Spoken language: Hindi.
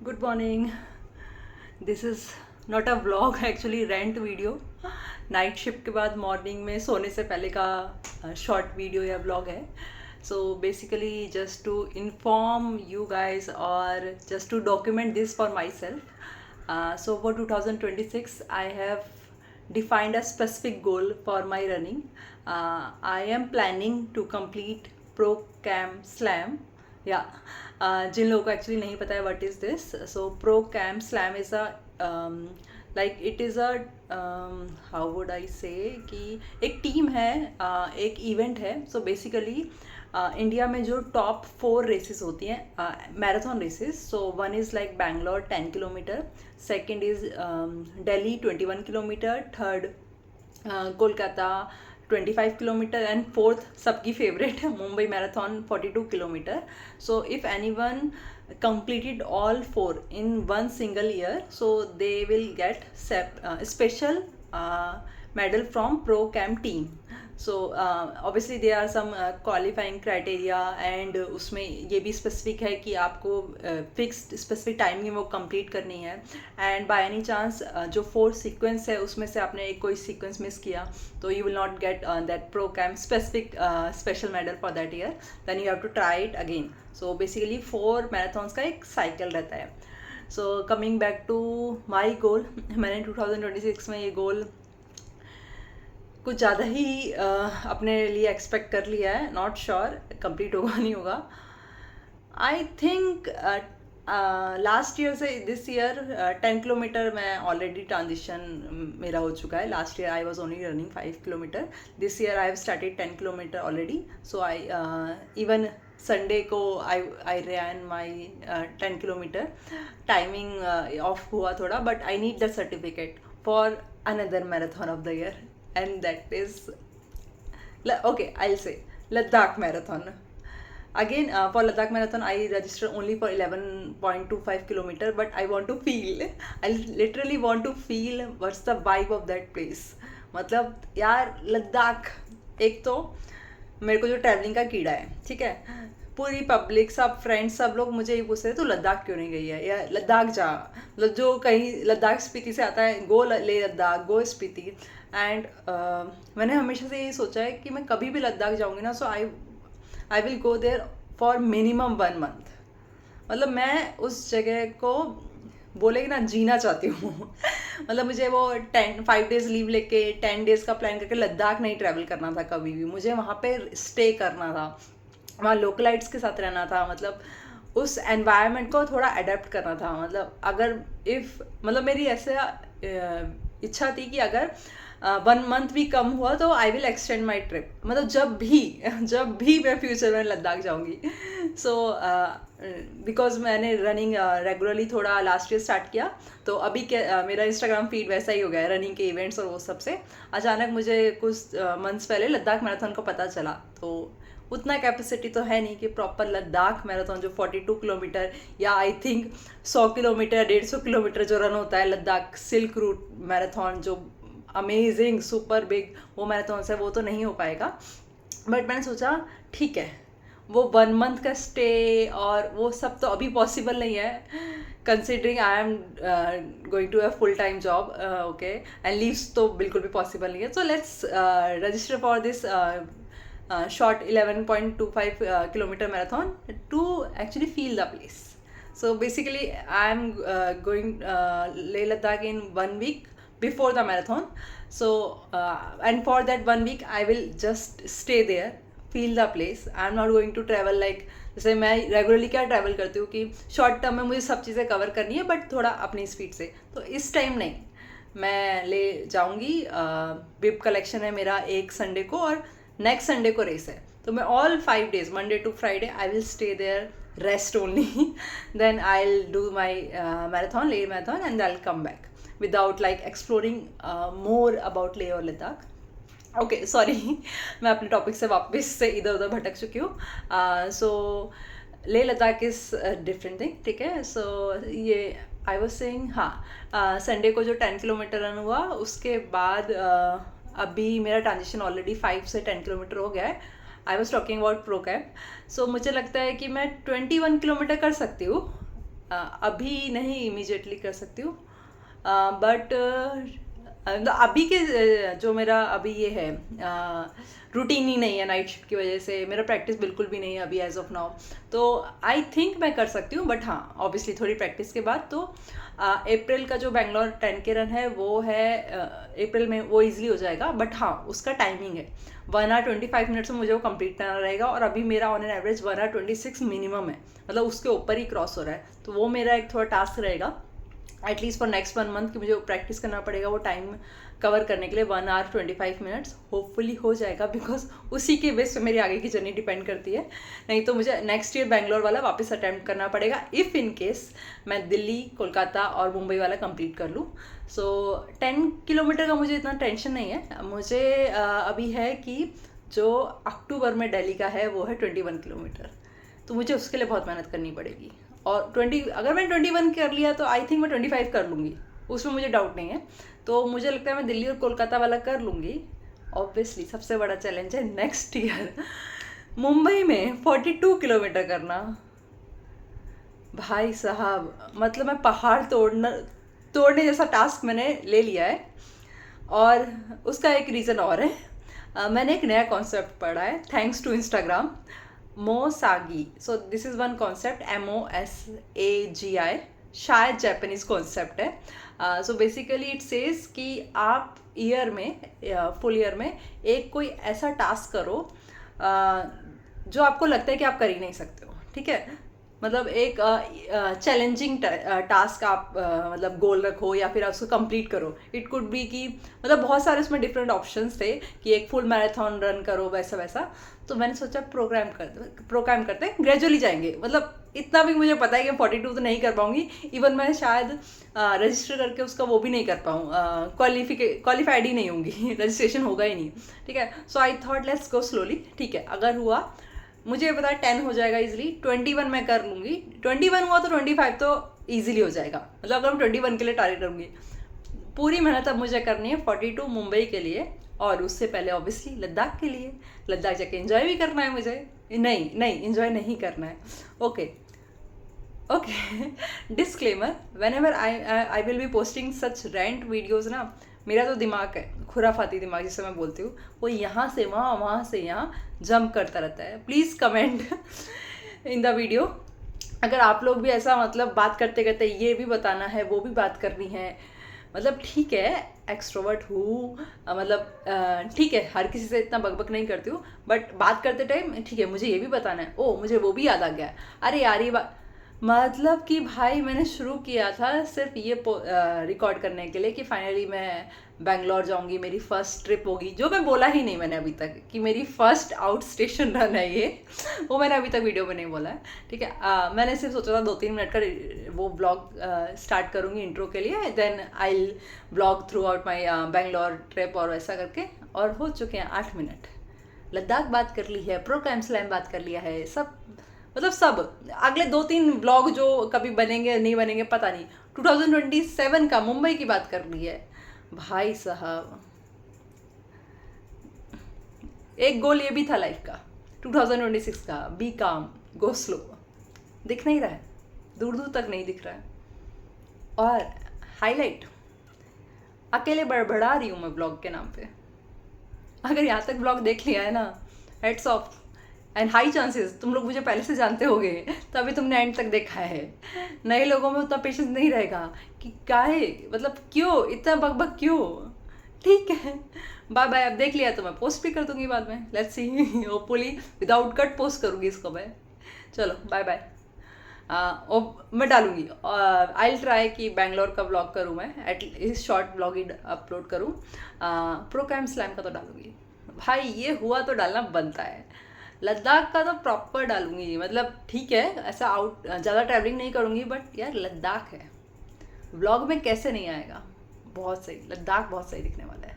Good morning. This is not a vlog, actually rent video. Night shift के बाद मॉर्निंग में सोने से पहले का शॉर्ट वीडियो या व्लॉग है। So basically just to inform you guys और just to document this for myself. So for 2026 I have defined a specific goal for my running. I am planning to complete Pro Cam Slam. या जिन लोगों को एक्चुअली नहीं पता है what is this, so Procam Slam is a like it is a how would I say कि एक टीम है, एक इवेंट है। सो बेसिकली इंडिया में जो टॉप 4 रेसेस होती हैं marathon races, so one is like Bangalore 10 kilometre, second is Delhi 21 kilometre, third Kolkata 25 kilometre and fourth सबकी favourite Mumbai marathon 42 kilometre. So if anyone completed all 4 in one single year, so they will get special medal from Pro Cam team. So obviously there are some qualifying criteria and उसमें ये भी स्पेसिफिक है कि आपको फिक्स्ड स्पेसिफिक टाइम में वो कंप्लीट करनी है। एंड बाय एनी चांस जो 4 सीक्वेंस है उसमें से आपने एक कोई सीक्वेंस मिस किया तो you will not get that pro cam specific special medal for that year, then you have to try it again. So basically 4 marathons का एक साइकिल रहता है। So coming back to my goal, मैंने 2026 में ये गोल कुछ ज़्यादा ही अपने लिए एक्सपेक्ट कर लिया है। नॉट श्योर कंप्लीट होगा नहीं होगा। आई थिंक लास्ट ईयर से दिस ईयर 10 किलोमीटर मैं ऑलरेडी ट्रांजिशन मेरा हो चुका है। Last year I was only running 5 kilometre, this year I have started 10 kilometre already. So I even Sunday को आई रैन माई 10 किलोमीटर। टाइमिंग ऑफ हुआ थोड़ा, but I need the certificate for another marathon of the year, and that is okay, I'll say Ladakh marathon. Again, for Ladakh marathon I registered only for 11.25 kilometer, but I want to feel, I literally want to feel what's the vibe of that place. मतलब यार लद्दाख, एक तो मेरे को जो ट्रैवलिंग का कीड़ा है, ठीक है, पूरी पब्लिक सब फ्रेंड्स सब लोग मुझे ये पूछते हैं तो लद्दाख क्यों नहीं गई है, या लद्दाख जा, मतलब जो कहीं लद्दाख स्पीति से आता है गो ले लद्दाख, गो स्पीति। एंड मैंने हमेशा से यही सोचा है कि मैं कभी भी लद्दाख जाऊँगी ना, so I will go there for minimum 1 month. मतलब मैं उस जगह को बोलेगी ना जीना चाहती हूँ मतलब मुझे वो 5 डेज़ लीव लेके 10 डेज़ का प्लान करके लद्दाख नहीं ट्रैवल करना था कभी भी। मुझे वहाँ पे स्टे करना था, वहाँ लोकलाइट्स के साथ रहना था, मतलब उस एनवायरनमेंट को थोड़ा अडेप्ट करना था। मतलब अगर मतलब मेरी ऐसे इच्छा थी कि अगर 1 मंथ भी कम हुआ तो I will extend my trip. मतलब जब भी मैं फ्यूचर में लद्दाख जाऊँगी। सो बिकॉज मैंने रनिंग रेगुलरली थोड़ा लास्ट ईयर स्टार्ट किया, तो अभी मेरा इंस्टाग्राम फीड वैसा ही हो गया है रनिंग के इवेंट्स और वो सब से। अचानक मुझे कुछ मंथ्स पहले लद्दाख मैराथन को पता चला, तो उतना कैपेसिटी तो है नहीं कि प्रॉपर लद्दाख मैराथन जो 42 किलोमीटर या आई थिंक 100 किलोमीटर 150 किलोमीटर जो रन होता है लद्दाख सिल्क रूट मैराथन, जो अमेजिंग सुपर बिग वो मैराथन है, वो तो नहीं हो पाएगा। बट मैंने सोचा ठीक है, वो 1 मंथ का स्टे और वो सब तो अभी पॉसिबल नहीं है, considering I am going to a full time job, okay, and leaves तो बिल्कुल भी पॉसिबल नहीं है। So let's register for this short 11.25 kilometer marathon to actually feel the place. So basically I am going Leh Ladakh in 1 week before the marathon. So and for that 1 week I will just stay there, feel the place. I am not going to travel like जैसे मैं रेगुलरली क्या ट्रैवल करती हूँ कि शॉर्ट टर्म में मुझे सब चीज़ें कवर करनी है बट थोड़ा अपनी स्पीड से, तो इस टाइम नहीं, मैं ले जाऊँगी। बिब कलेक्शन है मेरा एक संडे को और नेक्स्ट संडे को रेस है, तो मैं all 5 days Monday to Friday I will stay there, rest only, then I will do my marathon, Leh marathon, and I will come back without like exploring more about Leh और लद्दाख। ओके सॉरी मैं अपने टॉपिक से वापस से इधर उधर भटक चुकी हूँ। सो ले लद्दाख इज़ डिफरेंट थिंग, ठीक है। सो ये आई वॉज सेइंग, हाँ, संडे को जो 10 किलोमीटर रन हुआ उसके बाद अभी मेरा ट्रांजिशन ऑलरेडी 5 से 10 किलोमीटर हो गया है। I was talking about pro cap. So मुझे लगता है कि मैं 21 किलोमीटर कर सकती हूँ अभी नहीं इमीडिएटली कर सकती हूँ, बट अभी के जो मेरा अभी ये है रूटीन ही नहीं है नाइट शिफ्ट की वजह से, मेरा प्रैक्टिस बिल्कुल भी नहीं है अभी एज ऑफ नाउ, तो आई थिंक मैं कर सकती हूँ, बट हाँ ऑब्वियसली थोड़ी प्रैक्टिस के बाद। तो अप्रैल का जो बैंगलोर 10K रन है वो है अप्रैल में, वो ईजिली हो जाएगा, बट हाँ उसका टाइमिंग है 1 hour 25 मिनट्स में मुझे वो कंप्लीट करना रहेगा, और अभी मेरा on an average 1 hour 26 minimum है, मतलब उसके ऊपर ही क्रॉस हो रहा है, तो वो मेरा एक थोड़ा टास्क रहेगा एटलीस्ट फॉर नेक्स्ट 1 month कि मुझे प्रैक्टिस करना पड़ेगा वो टाइम कवर करने के लिए 1 hour 25 मिनट्स। होपफुली हो जाएगा, बिकॉज उसी के बेस पे मेरी आगे की जर्नी डिपेंड करती है, नहीं तो मुझे नेक्स्ट ईयर बैंगलोर वाला वापस अटैम्प्ट करना पड़ेगा इफ़ इन केस मैं दिल्ली, कोलकाता और मुंबई वाला कंप्लीट कर लूँ। सो 10 किलोमीटर का मुझे इतना टेंशन नहीं है, मुझे अभी है कि जो अक्टूबर में दिल्ली का है वो है 21 किलोमीटर, तो मुझे उसके लिए बहुत मेहनत करनी पड़ेगी, और 20 अगर मैंने 21 कर लिया तो आई थिंक मैं 25 कर लूँगी, उसमें मुझे डाउट नहीं है। तो मुझे लगता है मैं दिल्ली और कोलकाता वाला कर लूँगी। ऑब्वियसली सबसे बड़ा चैलेंज है नेक्स्ट ईयर मुंबई में 42 किलोमीटर करना। भाई साहब, मतलब मैं पहाड़ तोड़ने जैसा टास्क मैंने ले लिया है, और उसका एक रीज़न और है, मैंने एक नया कॉन्सेप्ट पढ़ा है thanks to Instagram, Mosagi. So this is one concept, MOSAGI, शायद जापानीज कॉन्सेप्ट है। सो बेसिकली इट सेज कि आप ईयर में, फुल ईयर में एक कोई ऐसा टास्क करो जो आपको लगता है कि आप कर ही नहीं सकते हो, ठीक है, मतलब एक चैलेंजिंग टास्क आप मतलब गोल रखो या फिर आप उसको कंप्लीट करो। इट कुड बी कि मतलब बहुत सारे उसमें डिफरेंट ऑप्शंस थे कि एक फुल मैराथन रन करो, वैसा वैसा। तो मैंने सोचा प्रोग्राम करते हैं, ग्रेजुअली जाएंगे, मतलब इतना भी मुझे पता है कि 42 तो नहीं कर पाऊंगी, इवन मैं शायद रजिस्टर करके उसका वो भी नहीं कर पाऊँ, क्वालिफाइड ही नहीं होंगी रजिस्ट्रेशन होगा ही नहीं, ठीक है। So I thought let's go slowly, ठीक है, अगर हुआ मुझे पता है 10 हो जाएगा इजीली, 21 मैं कर लूँगी, 21 हुआ तो 25 तो इजीली हो जाएगा, मतलब अगर मैं 21 के लिए टारगेट करूँगी। पूरी मेहनत अब मुझे करनी है 42 मुंबई के लिए, और उससे पहले ऑब्वियसली लद्दाख के लिए, लद्दाख जाके एंजॉय भी करना है मुझे, नहीं एंजॉय नहीं करना है, okay. Disclaimer, when ever I will be posting such rent videos ना, मेरा तो दिमाग है, खुराफाती दिमाग जिसे मैं बोलती हूँ, वो यहाँ से वहाँ, वहाँ से यहाँ जंप करता रहता है। Please comment in the video अगर आप लोग भी ऐसा, मतलब बात करते करते ये भी बताना है, वो भी बात करनी है, मतलब ठीक है एक्सट्रोवर्ट हूँ, मतलब ठीक है हर किसी से इतना बकबक नहीं करती हूँ, बट बात करते टाइम ठीक है मुझे ये भी बताना है, ओ मुझे वो भी याद आ गया, अरे यार ये बात, मतलब कि भाई मैंने शुरू किया था सिर्फ ये रिकॉर्ड करने के लिए कि फाइनली मैं बैंगलोर जाऊंगी, मेरी फर्स्ट ट्रिप होगी, जो मैं बोला ही नहीं मैंने अभी तक कि मेरी फर्स्ट आउट स्टेशन रन है ये, वो मैंने अभी तक वीडियो में नहीं बोला है, ठीक है। मैंने सिर्फ सोचा था 2-3 मिनट का वो ब्लॉग स्टार्ट करूँगी इंट्रो के लिए, then I blog throughout my Bangalore trip और वैसा करके, और हो चुके हैं 8 मिनट। लद्दाख बात कर ली है, प्रो कैंप स्लैम बात कर लिया है, सब मतलब सब अगले 2-3 ब्लॉग जो कभी बनेंगे नहीं बनेंगे पता नहीं, 2027 का मुंबई की बात कर ली है भाई साहब। एक गोल ये भी था लाइफ का 2026 का, बी काम, गो स्लो। दिख नहीं रहा है, दूर दूर तक नहीं दिख रहा है। और हाईलाइट, अकेले बड़बड़ा रही हूँ मैं ब्लॉग के नाम पे। अगर यहाँ तक ब्लॉग देख लिया है ना, heads of, and high chances तुम लोग मुझे पहले से जानते होगे, तभी तुमने एंड तक देखा है। नए लोगों में उतना पेशेंस नहीं रहेगा कि काहे, मतलब क्यों इतना बकबक क्यों, ठीक है बाय बाय। अब देख लिया तो मैं पोस्ट भी कर दूंगी बाद में, let's see, hopefully without cut post करूंगी इसको मैं। चलो बाय बाय। मैं डालूंगी, आई विल ट्राई कि बैंगलोर का ब्लॉग करूँ मैं, एटलीस्ट शॉर्ट ब्लॉग ही अपलोड करूँ। प्रो कैंप स्लैम का तो डालूंगी भाई, ये हुआ तो डालना बनता है। लद्दाख का तो प्रॉपर डालूंगी, मतलब ठीक है ऐसा आउट ज़्यादा ट्रैवलिंग नहीं करूँगी, बट यार लद्दाख है, व्लॉग में कैसे नहीं आएगा, बहुत सही, लद्दाख बहुत सही दिखने वाला है।